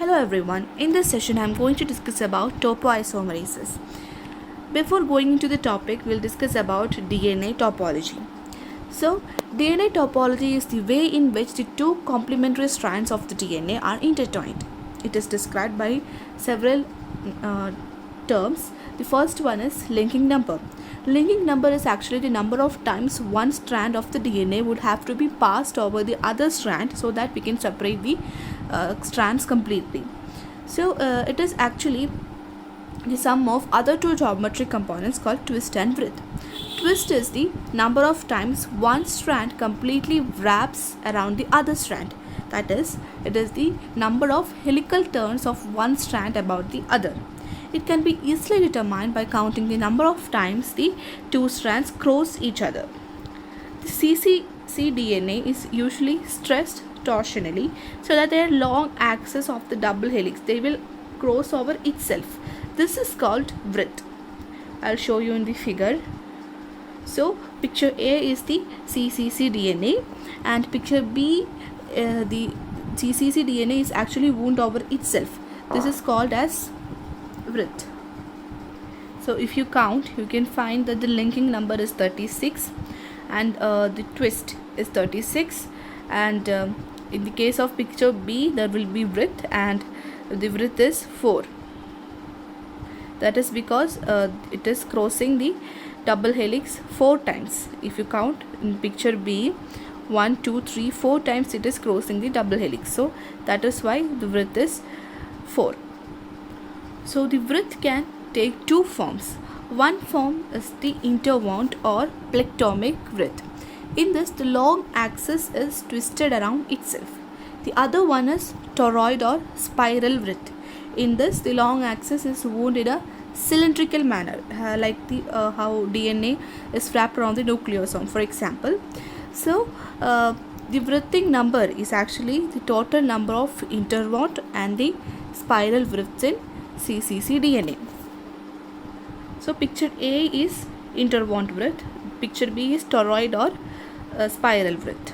Hello everyone, in this session I am going to discuss about topoisomerases. Before going into the topic, we'll discuss about DNA topology. So, DNA topology is the way in which the two complementary strands of the DNA are intertwined. It is described by several terms. The first one is linking number. Linking number is actually the number of times one strand of the DNA would have to be passed over the other strand so that we can separate the strands completely. So it is actually the sum of other two geometric components called twist and wreath. Twist is the number of times one strand completely wraps around the other strand. That is, it is the number of helical turns of one strand about the other. It can be easily determined by counting the number of times the two strands cross each other. The cccDNA is usually stressed torsionally so that their long axis of the double helix they will cross over itself. This is called wreath. I'll show you in the figure. So picture A is the cccDNA and picture B the cccDNA is actually wound over itself. This is called as wreath. So if you count, you can find that the linking number is 36 and the twist is 36, and in the case of picture B there will be wreath and the wreath is 4. That is because it is crossing the double helix 4 times. If you count in picture B, 1, 2, 3, 4 times it is crossing the double helix. So that is why the wreath is 4. So the wreath can take two forms. One form is the interwound or plectomic wreath. In this, the long axis is twisted around itself. The other one is toroid or spiral wreath. In this, the long axis is wound in a cylindrical manner, like how DNA is wrapped around the nucleosome, for example. So, the wreathing number is actually the total number of interwound and the spiral wreaths in cccDNA. So picture A is interwound wreath, picture B is toroid or spiral wreath.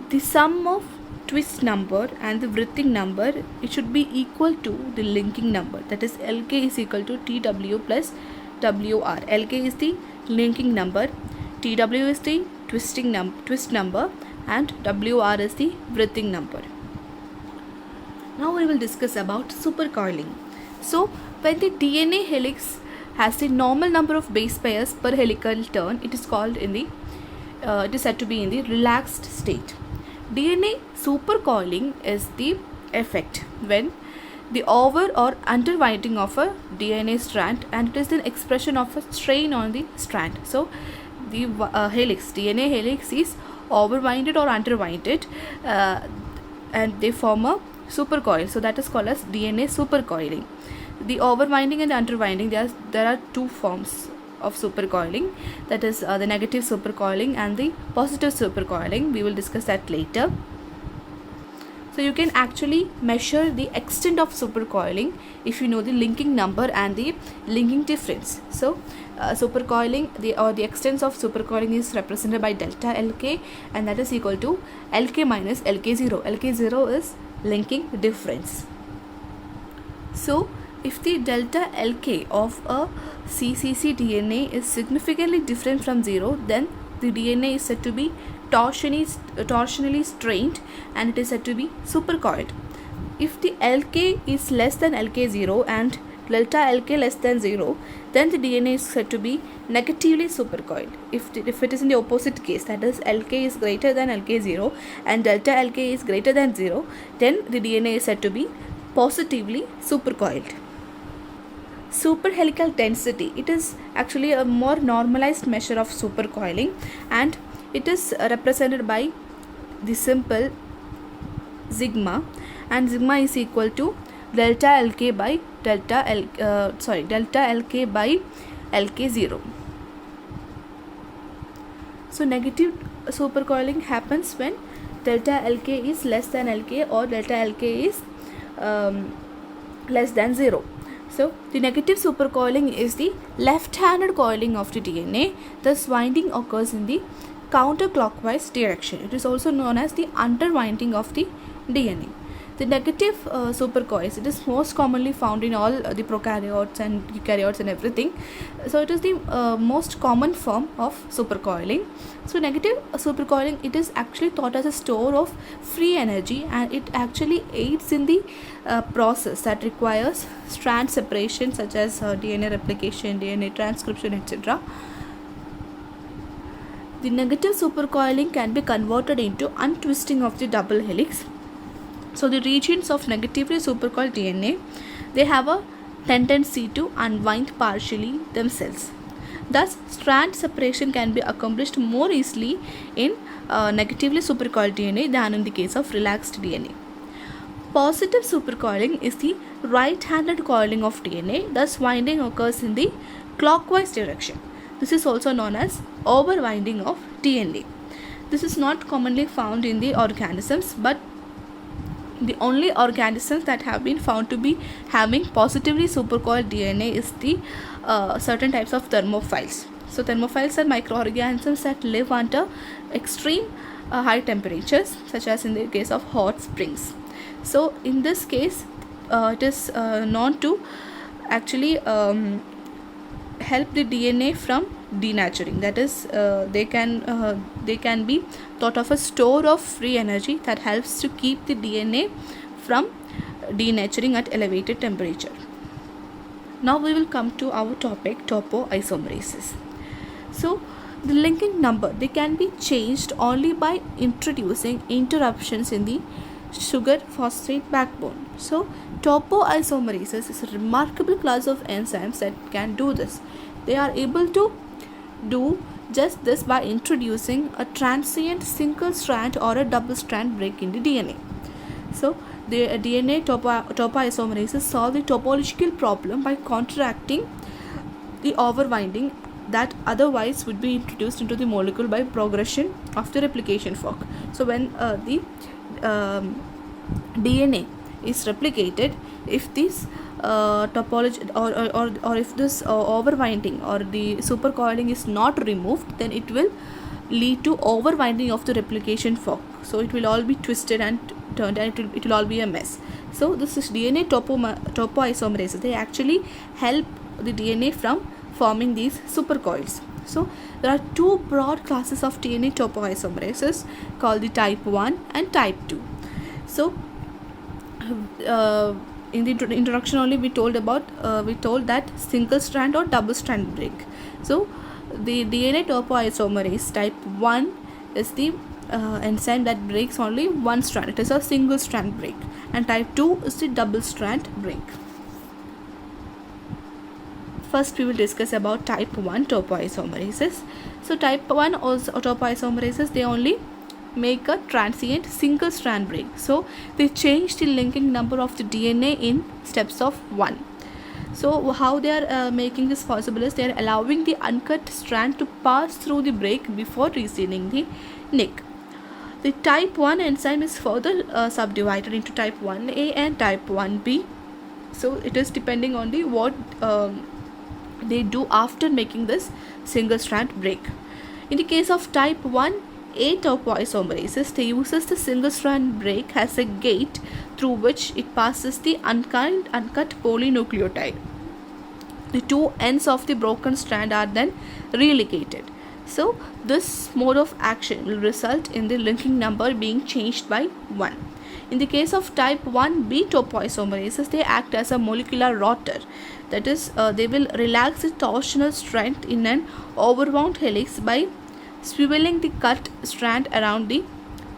The sum of twist number and the wreathing number, it should be equal to the linking number, that is LK is equal to TW plus WR. LK is the linking number, TW is the twist number and WR is the wreathing number. Now we will discuss about supercoiling. So when the DNA helix has the normal number of base pairs per helical turn, it is said to be in the relaxed state. DNA supercoiling is the effect when the over or underwinding of a DNA strand, and it is an expression of a strain on the strand. So the DNA helix is overwinded or underwinded and they form a supercoil. So that is called as DNA supercoiling. The overwinding and underwinding, there are two forms of supercoiling, that is the negative supercoiling and the positive supercoiling. We will discuss that later. So you can actually measure the extent of supercoiling if you know the linking number and the linking difference. So supercoiling, the extent of supercoiling is represented by delta LK, and that is equal to LK minus LK0. LK0 is linking difference. So if the delta LK of a cccDNA is significantly different from 0, then the DNA is said to be torsionally strained and it is said to be supercoiled. If the LK is less than LK0 and delta LK less than 0, then the DNA is said to be negatively supercoiled. If it is in the opposite case, that is LK is greater than LK0 and delta LK is greater than 0, then the DNA is said to be positively supercoiled. Superhelical density, it is actually a more normalized measure of supercoiling and it is represented by the symbol sigma, and sigma is equal to delta LK by delta LK by LK0. So negative supercoiling happens when delta LK is less than LK or delta LK is less than 0. So the negative supercoiling is the left-handed coiling of the DNA. Thus winding occurs in the counterclockwise direction. It is also known as the underwinding of the DNA. The negative supercoils, it is most commonly found in all the prokaryotes and eukaryotes and everything. So it is the most common form of supercoiling. So negative supercoiling, it is actually thought as a store of free energy, and it actually aids in the process that requires strand separation, such as DNA replication, DNA transcription, etc. The negative supercoiling can be converted into untwisting of the double helix. So the regions of negatively supercoiled DNA, they have a tendency to unwind partially themselves. Thus, strand separation can be accomplished more easily in negatively supercoiled DNA than in the case of relaxed DNA. Positive supercoiling is the right-handed coiling of DNA, thus winding occurs in the clockwise direction. This is also known as overwinding of DNA. This is not commonly found in the organisms, but the only organisms that have been found to be having positively supercoiled DNA is the certain types of thermophiles. So thermophiles are microorganisms that live under extreme high temperatures, such as in the case of hot springs. So in this case, it is known to actually help the DNA from denaturing. That is, they can be thought of a store of free energy that helps to keep the DNA from denaturing at elevated temperature. Now we will come to our topic, topoisomerases. So the linking number, they can be changed only by introducing interruptions in the sugar phosphate backbone. So topoisomerases is a remarkable class of enzymes that can do this. They are able to do just this by introducing a transient single strand or a double strand break in the DNA. So the DNA topoisomerases solve the topological problem by counteracting the overwinding that otherwise would be introduced into the molecule by progression of the replication fork. So when the DNA is replicated, if this topology or if this overwinding or the supercoiling is not removed, then it will lead to overwinding of the replication fork. So it will all be twisted and turned, and it will all be a mess. So this is DNA topoisomerases. They actually help the DNA from forming these supercoils. So there are two broad classes of DNA topoisomerases called the type 1 and type 2. So in the introduction only we told that single strand or double strand break. So the DNA topoisomerase type 1 is the enzyme that breaks only one strand. It is a single strand break, and type 2 is the double strand break. First we will discuss about type 1 topoisomerases. So type 1 topoisomerases, they only make a transient single strand break. So they change the linking number of the DNA in steps of 1. So how they are making this possible is they are allowing the uncut strand to pass through the break before resealing the nick. The type 1 enzyme is further subdivided into type 1A and type 1B. So it is depending on the what they do after making this single strand break. In the case of type 1A topoisomerases, they uses the single strand break as a gate through which it passes the uncut polynucleotide. The two ends of the broken strand are then religated. So this mode of action will result in the linking number being changed by 1. In the case of type 1B topoisomerases, they act as a molecular rotor. That is, they will relax the torsional strength in an overwound helix by swiveling the cut strand around the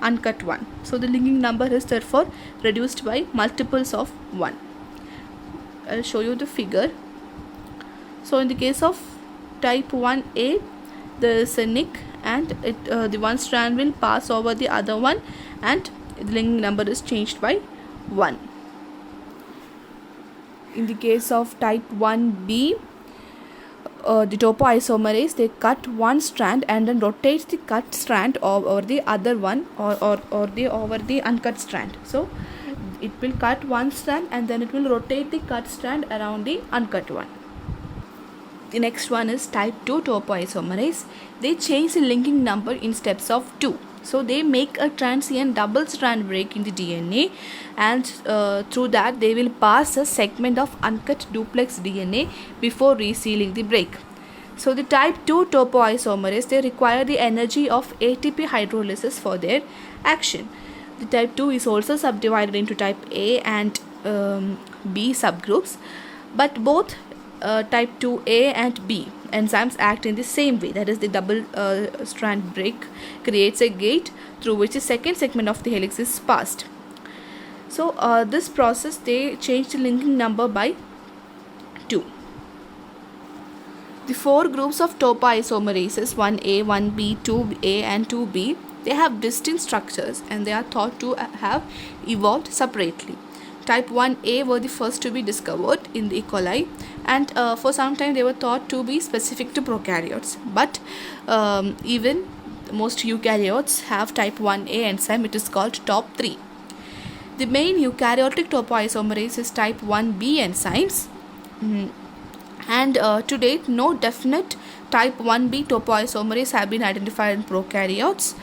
uncut one. So the linking number is therefore reduced by multiples of 1. I'll show you the figure. So in the case of type 1A, there is a nick, and the one strand will pass over the other one, and the linking number is changed by 1. In the case of type 1B, the topoisomerase, they cut one strand and then rotate the cut strand over the other one, or over the uncut strand. So it will cut one strand and then it will rotate the cut strand around the uncut one. The next one is type 2 topoisomerase. They change the linking number in steps of 2. So they make a transient double strand break in the DNA, and through that they will pass a segment of uncut duplex DNA before resealing the break. So the type 2 topoisomerase, they require the energy of ATP hydrolysis for their action. The type 2 is also subdivided into type A and B subgroups, but both type 2A and B enzymes act in the same way. That is, the double strand break creates a gate through which the second segment of the helix is passed. So this process, they change the linking number by 2. The 4 groups of topoisomerases, 1A, 1B, 2A and 2B, they have distinct structures and they are thought to have evolved separately. Type 1A were the first to be discovered in the E. coli, and for some time they were thought to be specific to prokaryotes. But even most eukaryotes have type 1A enzyme. It is called TOP3. The main eukaryotic topoisomerase is type 1B enzymes. And to date, no definite type 1B topoisomerase have been identified in prokaryotes.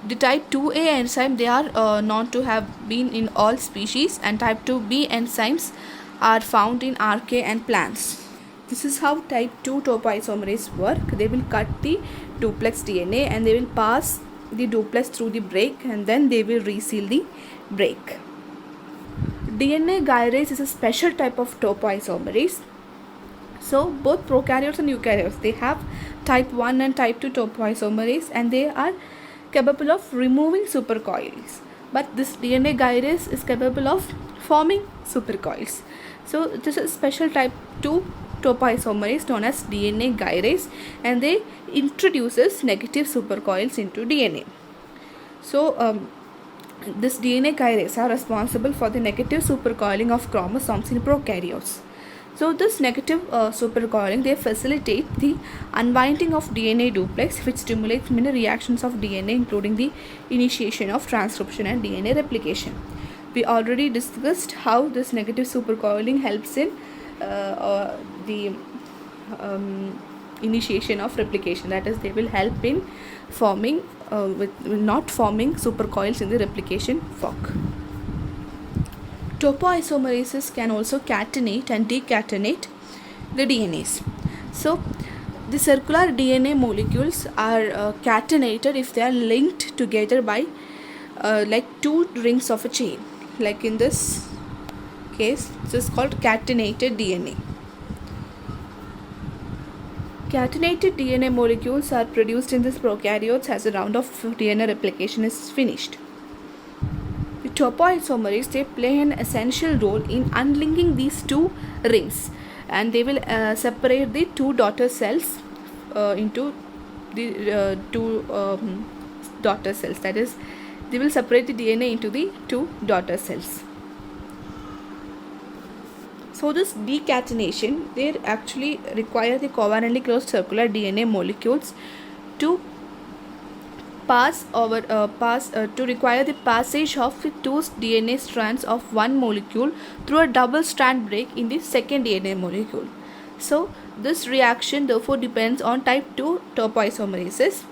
The type 2A enzyme, they are known to have been in all species, and type 2B enzymes are found in archaea and plants. This is how type 2 topoisomerase work. They will cut the duplex DNA and they will pass the duplex through the break, and then they will reseal the break. DNA gyrase is a special type of topoisomerase. So both prokaryotes and eukaryotes, they have type 1 and type 2 topoisomerase, and they are capable of removing supercoils, but this DNA gyrase is capable of forming supercoils. So this is a special type 2 topoisomerase known as DNA gyrase, and they introduces negative supercoils into DNA. So this DNA gyrase are responsible for the negative supercoiling of chromosomes in prokaryotes. So this negative supercoiling, they facilitate the unwinding of DNA duplex, which stimulates many reactions of DNA, including the initiation of transcription and DNA replication. We already discussed how this negative supercoiling helps in the initiation of replication. That is, they will help in forming not forming supercoils in the replication fork. Topoisomerases can also catenate and decatenate the DNAs. So the circular DNA molecules are catenated if they are linked together by like 2 rings of a chain. Like in this case, this is called catenated DNA. Catenated DNA molecules are produced in these prokaryotes as a round of DNA replication is finished. The topoisomerase, they play an essential role in unlinking these 2 rings, and they will separate the 2 daughter cells into the 2 daughter cells. That is, they will separate the DNA into the 2 daughter cells. So this decatenation, they actually require the covalently closed circular DNA molecules to to require the passage of 2 DNA strands of one molecule through a double strand break in the second DNA molecule. So this reaction therefore depends on type 2 topoisomerases.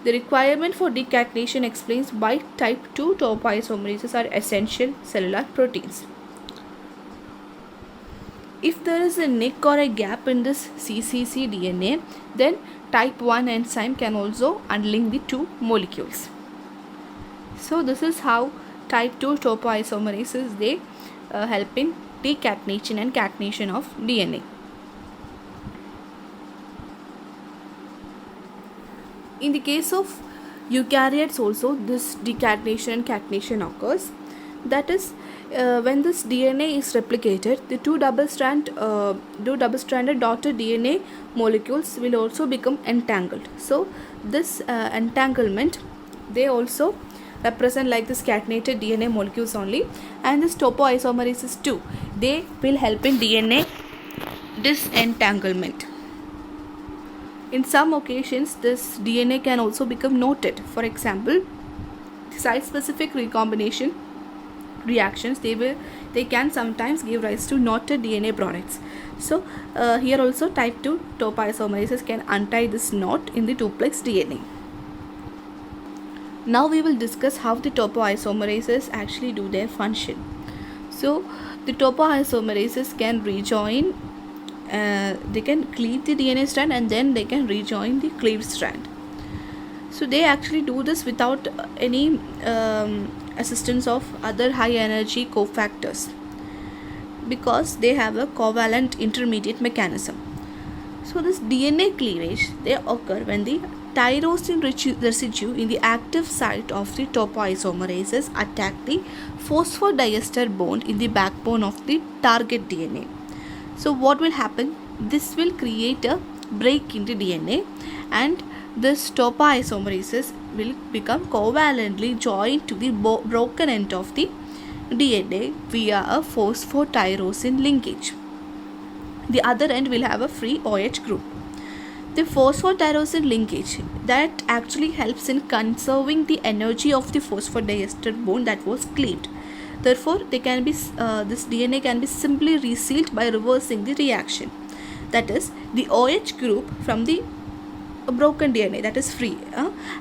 The requirement for decatenation explains why type 2 topoisomerases are essential cellular proteins. If there is a nick or a gap in this CCC DNA, then type 1 enzyme can also unlink the 2 molecules. So this is how type 2 topoisomerases, they help in decatenation and catenation of DNA. In the case of eukaryotes also, this decatenation and catenation occurs. That is, when this DNA is replicated, the 2 double-stranded daughter DNA molecules will also become entangled. So this entanglement, they also represent like this catenated DNA molecules only, and this topoisomerases too, they will help in DNA disentanglement. In some occasions, this DNA can also become noted. For example, site-specific recombination reactions, they can sometimes give rise to knotted DNA products. So here also type 2 topoisomerases can untie this knot in the duplex DNA. Now we will discuss how the topoisomerases actually do their function. So the topoisomerases can rejoin, they can cleave the DNA strand and then they can rejoin the cleaved strand. So they actually do this without any assistance of other high energy cofactors, because they have a covalent intermediate mechanism. So this DNA cleavage, they occur when the tyrosine residue in the active site of the topoisomerases attack the phosphodiester bond in the backbone of the target DNA. So what will happen? This will create a break in the DNA, and this topoisomerases will become covalently joined to the broken end of the DNA via a phosphotyrosine linkage. The other end will have a free OH group. The phosphotyrosine linkage that actually helps in conserving the energy of the phosphodiester bond that was cleaved. Therefore, this DNA can be simply resealed by reversing the reaction. That is, the OH group from the broken DNA that is free,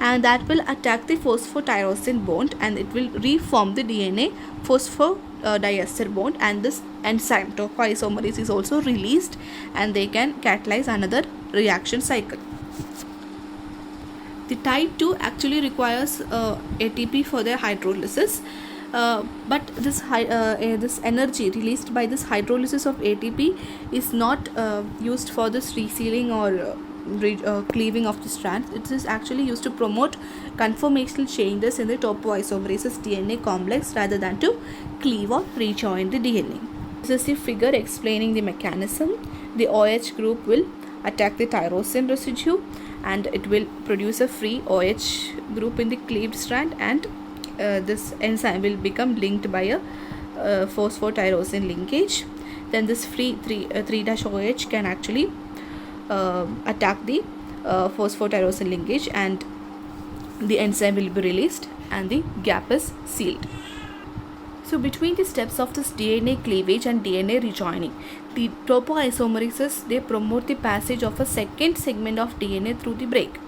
and that will attack the phosphotyrosine bond and it will reform the DNA phosphodiester bond, and this enzyme topoisomerase is also released and they can catalyze another reaction cycle. The type 2 actually requires ATP for their hydrolysis, but this energy released by this hydrolysis of ATP is not used for this resealing or cleaving of the strands. It is actually used to promote conformational changes in the topoisomerases DNA complex rather than to cleave or rejoin the DNA. This is the figure explaining the mechanism. The OH group will attack the tyrosine residue and it will produce a free OH group in the cleaved strand, and this enzyme will become linked by a phosphotyrosine linkage. Then this free 3-OH can actually attack the phosphotyrosine linkage and the enzyme will be released and the gap is sealed. So between the steps of this DNA cleavage and DNA rejoining, the topoisomerases, they promote the passage of a second segment of DNA through the break.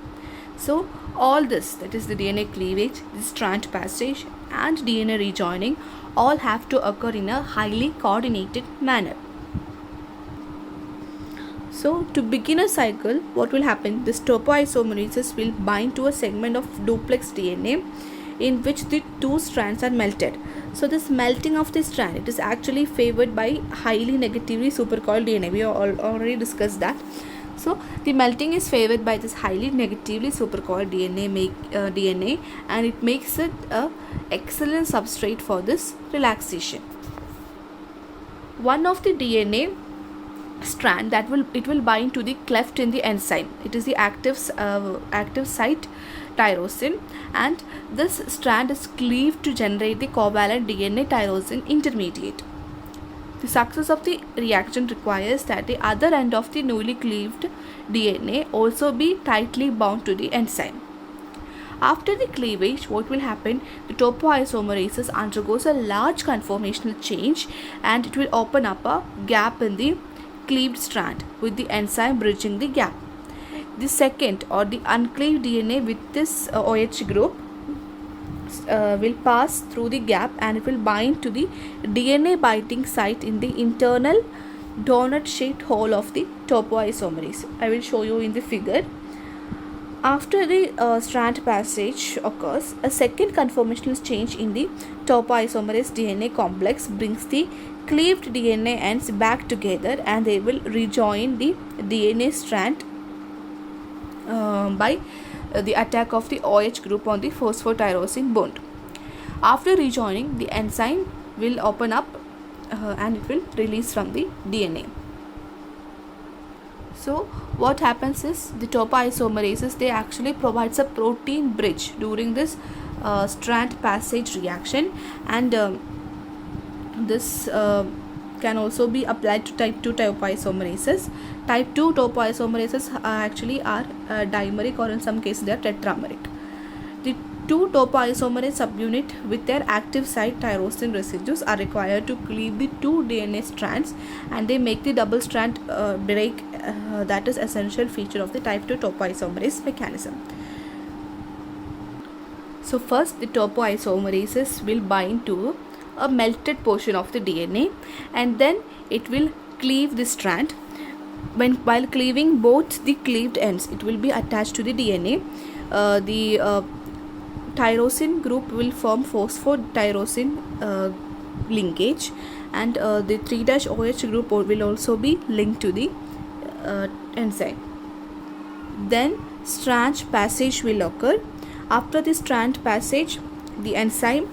So all this, that is the DNA cleavage, the strand passage and DNA rejoining, all have to occur in a highly coordinated manner. So to begin a cycle, what will happen? This topoisomerases will bind to a segment of duplex DNA in which the two strands are melted. So this melting of the strand, it is actually favored by highly negatively supercoiled DNA. We already discussed that. So the melting is favored by this highly negatively supercoiled DNA, and it makes it a excellent substrate for this relaxation. One of the DNA strand that will bind to the cleft in the enzyme. It is the active site tyrosine, and this strand is cleaved to generate the covalent DNA tyrosine intermediate. The success of the reaction requires that the other end of the newly cleaved DNA also be tightly bound to the enzyme. After the cleavage, what will happen? The topoisomerases undergoes a large conformational change and it will open up a gap in the cleaved strand with the enzyme bridging the gap. The second or the uncleaved DNA with this OH group will pass through the gap and it will bind to the DNA binding site in the internal donut shaped hole of the topoisomerase. I will show you in the figure. After the strand passage occurs, a second conformational change in the topoisomerase DNA complex brings the cleaved DNA ends back together and they will rejoin the DNA strand by the attack of the OH group on the phosphotyrosine bond. After rejoining, the enzyme will open up and it will release from the DNA. So what happens is the topoisomerases, they actually provides a protein bridge during this strand passage reaction, and this can also be applied to type 2 topoisomerases. Type 2 topoisomerases actually are dimeric, or in some cases they are tetrameric. The 2 topoisomerase subunit with their active site tyrosine residues are required to cleave the 2 DNA strands, and they make the double strand break. That is essential feature of the type 2 topoisomerase mechanism. So first the topoisomerases will bind to a melted portion of the DNA, and then it will cleave the strand. While cleaving both the cleaved ends, it will be attached to the DNA. The tyrosine group will form phosphotyrosine linkage, and the 3-OH group will also be linked to the enzyme. Then strand passage will occur. After the strand passage, the enzyme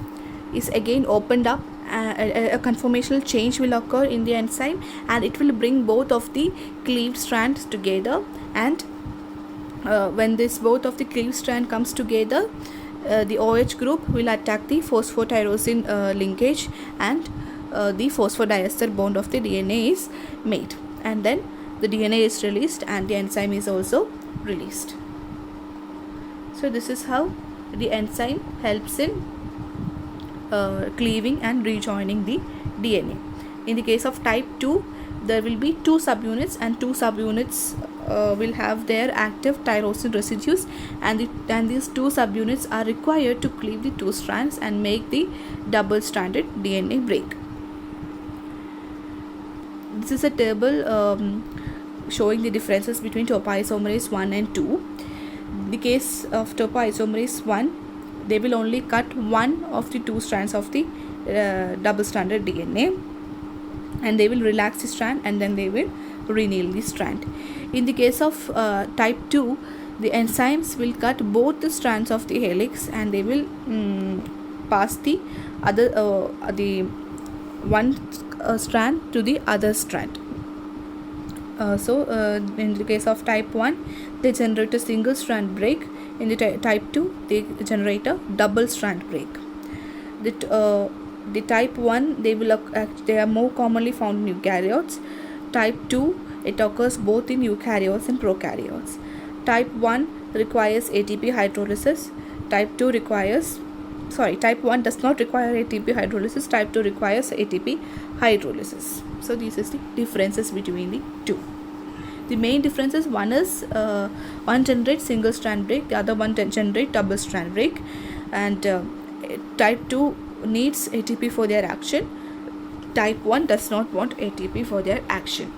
is again opened up. A conformational change will occur in the enzyme, and it will bring both of the cleaved strands together. And when this both of the cleaved strand comes together, the OH group will attack the phosphotyrosine linkage, and the phosphodiester bond of the DNA is made, and then the DNA is released and the enzyme is also released. So this is how the enzyme helps in cleaving and rejoining the DNA. In the case of type 2, there will be 2 subunits, and 2 subunits will have their active tyrosine residues, and these 2 subunits are required to cleave the 2 strands and make the double-stranded DNA break. This is a table showing the differences between topoisomerase 1 and 2. In the case of topoisomerase 1, they will only cut one of the 2 strands of the double-stranded DNA, and they will relax the strand, and then they will renail the strand. In the case of type 2, the enzymes will cut both the strands of the helix, and they will pass the other the one strand to the other strand. In the case of type 1, they generate a single strand break. In the type 2, they generate a double strand break. The type 1, they are more commonly found in eukaryotes. Type 2, it occurs both in eukaryotes and prokaryotes. Type 1 requires ATP hydrolysis. Type 1 does not require ATP hydrolysis. Type 2 requires ATP hydrolysis. So these is the differences between the two. The main differences, one is one generates single strand break, the other one generates double strand break, and type 2 needs ATP for their action. Type 1 does not want ATP for their action.